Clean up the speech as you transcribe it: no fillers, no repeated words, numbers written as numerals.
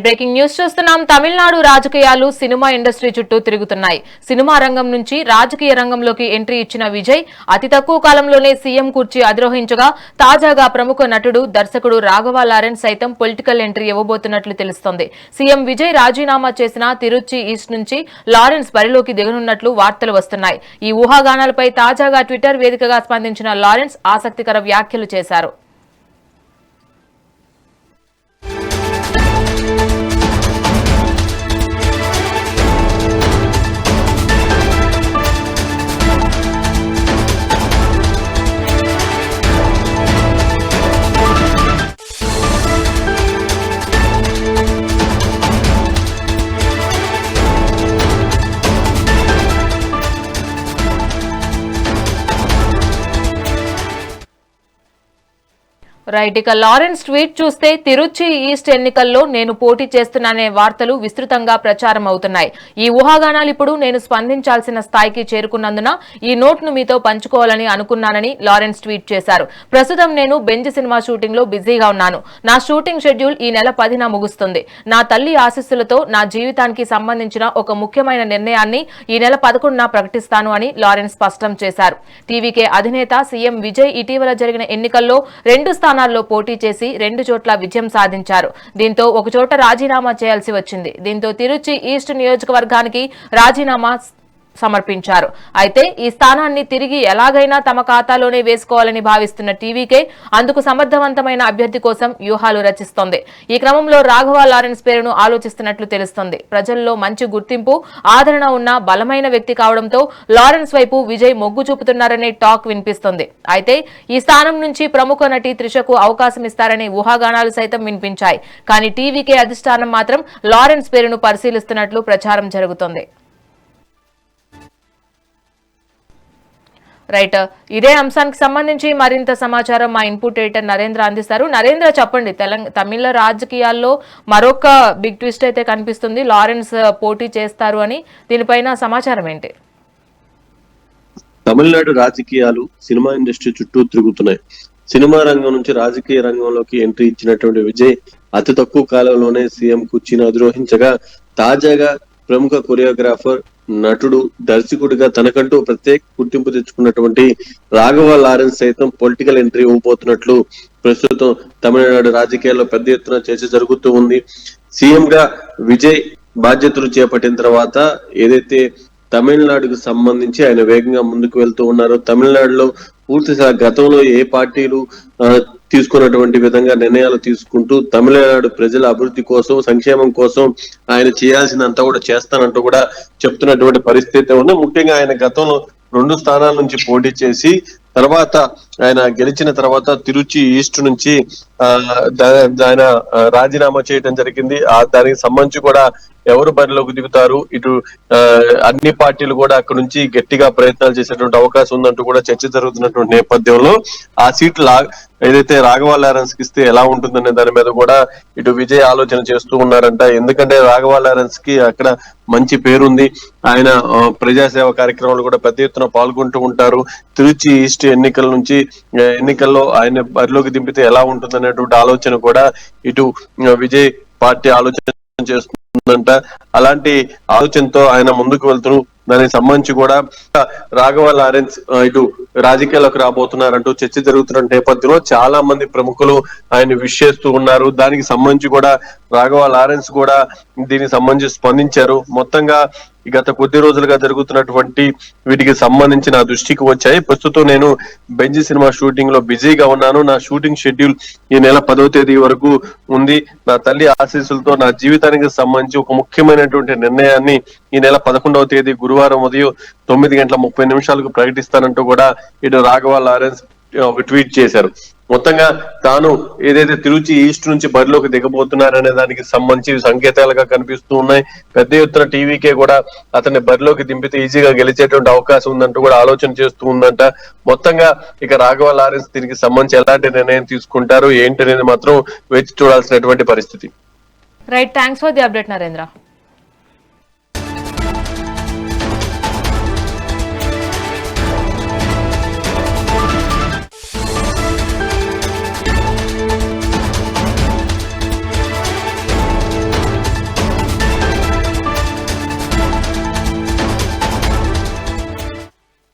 Breaking news చూస్తున్నాం. తమిళనాడు రాజకీయాలు cinema industry చుట్టూ తిరుగుతున్నాయి. సినిమా రంగం నుంచి రాజకీయ రంగంలోకి ఎంట్రీ ఇచ్చిన విజయ్ అతి తక్కువ కాలంలోనే సీఎం కుర్చీ అధిరోహించగా తాజాగా ప్రముఖ నటుడు దర్శకుడు రాఘవ లారెన్స్ సైతం పొలిటికల్ ఎంట్రీ ఇవ్వబోతున్నట్లు తెలుస్తోంది. సీఎం విజయ్ రాజీనామా చేసిన తిరుచి ఈస్ట్ నుంచి లారెన్స్ బరిలోకి దిగనున్నట్లు వార్తలు వస్తున్నాయి. ఈ ఊహాగానాలపై తాజాగా ట్విట్టర్ వేదికగా స్పందించిన లారెన్స్ ఆసక్తికర వ్యాఖ్యలు చేశారు. రైట్, ఇక లారెన్స్ ట్వీట్ చూస్తే తిరుచి ఈస్ట్ ఎన్నికల్లో నేను పోటీ చేస్తున్నానే వార్తలు విస్తృతంగా ప్రచారం అవుతున్నాయి. ఈ ఊహాగానాలు ఇప్పుడు నేను స్పందించాల్సిన స్థాయికి చేరుకున్నందున ఈ నోట్ను మీతో పంచుకోవాలని అనుకున్నానని లారెన్స్ ట్వీట్ చేశారు. ప్రస్తుతం నేను బెంజ్ సినిమా షూటింగ్ లో బిజీగా ఉన్నాను. నా షూటింగ్ షెడ్యూల్ ఈ నెల 10న ముగుస్తుంది. నా తల్లి ఆశీస్సులతో నా జీవితానికి సంబంధించిన ఒక ముఖ్యమైన నిర్ణయాన్ని ఈ నెల 11న ప్రకటిస్తాను అని లారెన్స్ స్పష్టం చేశారు. టీవీకే అధినేత సీఎం విజయ్ ఇటీవల జరిగిన ఎన్నికల్లో 2 స్థానాల్లో పోటీ చేసి 2 చోట్ల విజయం సాధించారు. దీంతో ఒక చోట రాజీనామా చేయాల్సి వచ్చింది. దీంతో తిరుచి ఈస్ట్ నియోజకవర్గానికి రాజీనామా సమర్పించారు. అయితే ఈ స్థానాన్ని తిరిగి ఎలాగైనా తమ ఖాతాలోనే వేసుకోవాలని భావిస్తున్న టీవీకే అందుకు సమర్థవంతమైన అభ్యర్థి కోసం వ్యూహాలు రచిస్తోంది. ఈ క్రమంలో రాఘవ లారెన్స్ పేరును ఆలోచిస్తున్నట్లు తెలుస్తోంది. ప్రజల్లో మంచి గుర్తింపు, ఆదరణ ఉన్న బలమైన వ్యక్తి కావడంతో లారెన్స్ వైపు విజయ్ మొగ్గు చూపుతున్నారనే టాక్ వినిపిస్తోంది. అయితే ఈ స్థానం నుంచి ప్రముఖ నటి త్రిషకు అవకాశం ఇస్తారనే ఊహాగానాలు సైతం వినిపించాయి. కానీ టీవీకే అధిష్టానం మాత్రం లారెన్స్ పేరును పరిశీలిస్తున్నట్లు ప్రచారం జరుగుతోంది. రైట్, ఇదే అంశానికి సంబంధించి మరింత సమాచారం మా ఇన్పుట్ ఎడిటర్ నరేంద్ర అందిస్తారు. నరేంద్ర, చెప్పండి, తమిళ రాజకీయాల్లో మరొక బిగ్ ట్విస్ట్ అయితే కనిపిస్తుంది. లారెన్స్ పోటీ చేస్తారు అని, దీనిపైన సమాచారం ఏంటి? తమిళనాడు రాజకీయాలు సినిమా ఇండస్ట్రీ చుట్టూ తిరుగుతున్నాయి. సినిమా రంగం నుంచి రాజకీయ రంగంలోకి ఎంట్రీ ఇచ్చినటువంటి విజయ్ అతి తక్కువ కాలంలోనే సీఎం కుర్చీని అధిరోహించగా తాజాగా ప్రముఖ కొరియోగ్రాఫర్, నటుడు, దర్శకుడిగా తనకంటూ ప్రత్యేక గుర్తింపు తెచ్చుకున్నటువంటి రాఘవ లారెన్స్ సైతం పొలిటికల్ ఎంట్రీ ఇవ్వబోతున్నట్లు ప్రస్తుతం తమిళనాడు రాజకీయాల్లో పెద్ద ఎత్తున చర్చ జరుగుతూ ఉంది. సీఎం గా విజయ్ బాధ్యతలు చేపట్టిన తర్వాత ఏదైతే తమిళనాడుకు సంబంధించి ఆయన వేగంగా ముందుకు వెళ్తూ ఉన్నారు. తమిళనాడులో పూర్తిగా గతంలో ఏ పార్టీలు తీసుకున్నటువంటి విధంగా నిర్ణయాలు తీసుకుంటూ తమిళనాడు ప్రజల అభివృద్ధి కోసం, సంక్షేమం కోసం ఆయన చేయాల్సినంత కూడా చేస్తానంటూ కూడా చెప్తున్నటువంటి పరిస్థితి ఉంది. ముఖ్యంగా ఆయన గతంలో 2 స్థానాల నుంచి పోటీ చేసి తర్వాత ఆయన గెలిచిన తర్వాత తిరుచి ఈస్ట్ నుంచి ఆయన రాజీనామా చేయడం జరిగింది. దానికి సంబంధించి కూడా ఎవరు బరిలోకి దిగుతారు, ఇటు అన్ని పార్టీలు కూడా అక్కడ నుంచి గట్టిగా ప్రయత్నాలు చేసేటువంటి అవకాశం ఉందంటూ కూడా చర్చ జరుగుతున్నటువంటి నేపథ్యంలో ఆ సీట్లు ఏదైతే రాఘవ లారెన్స్ కి ఇస్తే ఎలా ఉంటుందనే దాని మీద కూడా ఇటు విజయ్ ఆలోచన చేస్తూ ఉన్నారంట. ఎందుకంటే రాఘవ లారెన్స్ కి అక్కడ మంచి పేరుంది. ఆయన ప్రజాసేవ కార్యక్రమాలు కూడా పెద్ద ఎత్తున పాల్గొంటూ ఉంటారు. తిరుచి ఈస్ట్ ఎన్నికల్లో ఆయన బరిలోకి దింపితే ఎలా ఉంటుందనేటువంటి ఆలోచన కూడా ఇటు విజయ్ పార్టీ ఆలోచన చేస్తుందంట. అలాంటి ఆలోచనతో ఆయన ముందుకు వెళ్తూ దానికి సంబంధించి కూడా రాఘవ లారెన్స్ ఇటు రాజకీయాలకు రాబోతున్నారంటూ చర్చ జరుగుతున్న నేపథ్యంలో చాలా మంది ప్రముఖులు ఆయన విష్ చేస్తూ ఉన్నారు. దానికి సంబంధించి కూడా రాఘవ లారెన్స్ కూడా దీనికి సంబంధించి స్పందించారు. మొత్తంగా గత కొద్ది రోజులుగా జరుగుతున్నటువంటి వీటికి సంబంధించి నా దృష్టికి వచ్చాయి. ప్రస్తుతం నేను బెంజ్ సినిమా షూటింగ్ లో బిజీగా ఉన్నాను. నా షూటింగ్ షెడ్యూల్ ఈ నెల 10వ తేదీ వరకు ఉంది. నా తల్లి ఆశీస్సులతో నా జీవితానికి సంబంధించి ఒక ముఖ్యమైనటువంటి నిర్ణయాన్ని ఈ నెల 11వ తేదీ గురువారం ఉదయం 9:30 ప్రకటిస్తానంటూ కూడా ఇటు రాఘవ లారెన్స్ ఒక ట్వీట్ చేశారు. మొత్తంగా తాను ఏదైతే తిరుచి ఈస్ట్ నుంచి బరిలోకి దిగబోతున్నారనే దానికి సంబంధించి సంకేతాలుగా కనిపిస్తూ ఉన్నాయి. పెద్ద ఎత్తున టీవీకే కూడా అతన్ని బరిలోకి దింపితే ఈజీగా గెలిచేటువంటి అవకాశం ఉందంటూ కూడా ఆలోచన చేస్తూ ఉందంట. మొత్తంగా ఇక రాఘవ లారెన్స్ దీనికి సంబంధించి ఎలాంటి నిర్ణయం తీసుకుంటారు ఏంటి అనేది మాత్రం వేచి చూడాల్సినటువంటి పరిస్థితి. Right, thanks for the update Narendra.